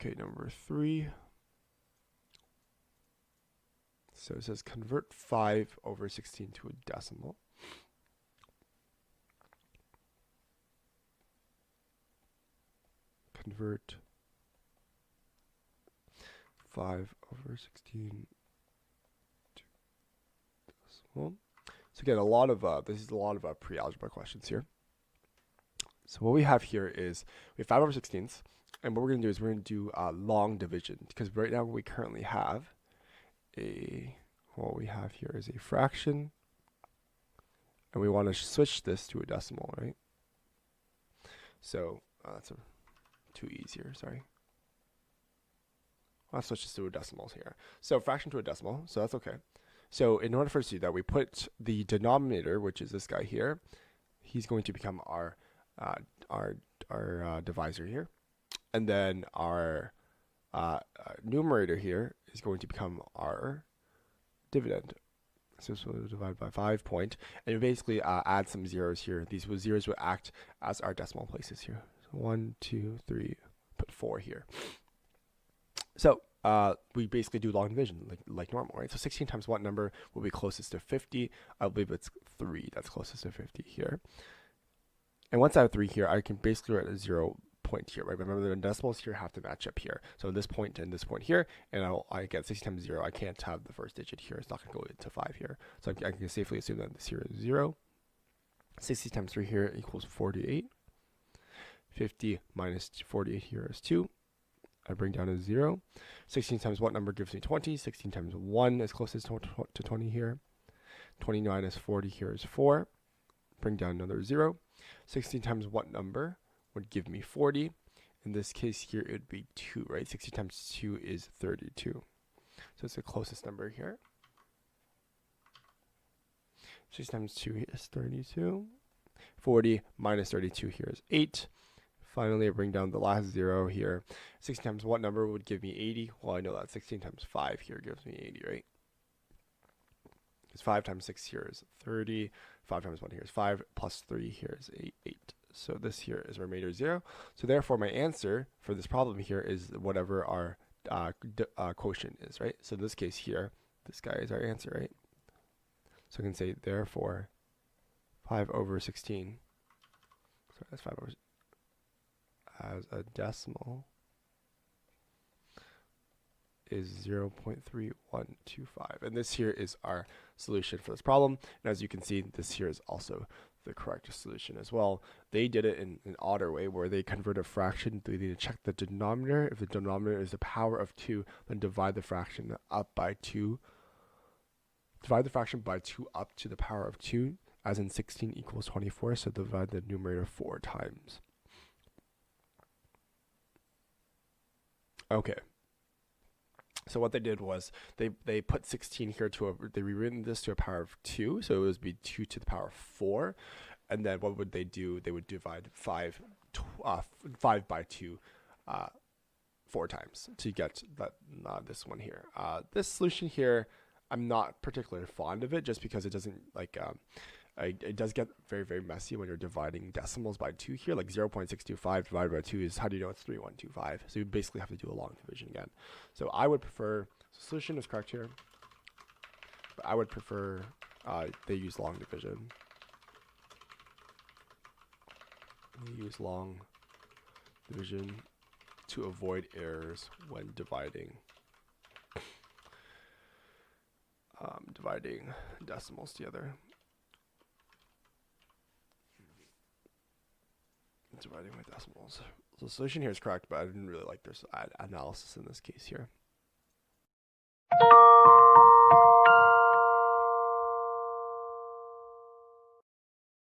Okay, number 3. So it says convert 5/16 to a decimal. Convert 5/16 to decimal. So again, this is a lot of pre-algebra questions here. So what we have here is we have 5/16, and what we're going to do is we're going to do long division, because right now we currently have what we have here is a fraction, and we want to switch this to a decimal, right? So that's too easy here, sorry. I'll switch this to a decimals here. So fraction to a decimal, so that's okay. So in order for us to do that, we put the denominator, which is this guy here, he's going to become our divisor here, and then our numerator here is going to become our dividend. So this will divide by 5 point, and you basically add some zeros here. These zeros will act as our decimal places here. So 1, 2, 3, put 4 here. So we basically do long division like normal, right? So 16 times what number will be closest to 50? I believe it's 3 that's closest to 50 here. And once I have 3 here, I can basically write a 0 point here, right? Remember the decimals here have to match up here. So this point and this point here, and I get 60 times 0. I can't have the first digit here. It's not going to go into 5 here. So I can safely assume that this here is 0. 60 times 3 here equals 48. 50 minus 48 here is 2. I bring down a 0. 16 times what number gives me 20? 16 times 1 is closest to 20 here. 20 minus 40 here is 4. Bring down another 0. 16 times what number would give me 40? In this case here, it would be 2, right? 60 times 2 is 32. So it's the closest number here. 60 times 2 is 32. 40 minus 32 here is 8. Finally, I bring down the last 0 here. 16 times what number would give me 80? Well, I know that 16 times 5 here gives me 80, right? Because 5 times 6 here is 30. 5 times 1 here is 5. Plus 3 here is 8. So this here is remainder 0. So therefore, my answer for this problem here is whatever our quotient is, right? So in this case here, this guy is our answer, right? So I can say, therefore, 5/16. Sorry, that's 5 over as a decimal is 0.3125. And this here is our solution for this problem. And as you can see, this here is also the correct solution as well. They did it in an odder way where they convert a fraction. They need to check the denominator. If the denominator is the power of 2, then divide the fraction up by 2. Divide the fraction by 2 up to the power of 2, as in 16 equals 24. So divide the numerator 4 times. Okay. So what they did was they put 16 here they rewritten this to a power of 2, so it would be 2 to the power of 4, and then what would they do? They would divide 5 by 2 4 times to get that this one here. This solution here, I'm not particularly fond of it, just because it doesn't it does get very, very messy when you're dividing decimals by 2 here. Like 0.625 divided by 2 is, how do you know it's 3125? So you basically have to do a long division again. So I would prefer, solution is correct here, but I would prefer they use long division. They use long division to avoid errors when dividing decimals together. Dividing by decimals. So the solution here is correct, but I didn't really like this analysis in this case here.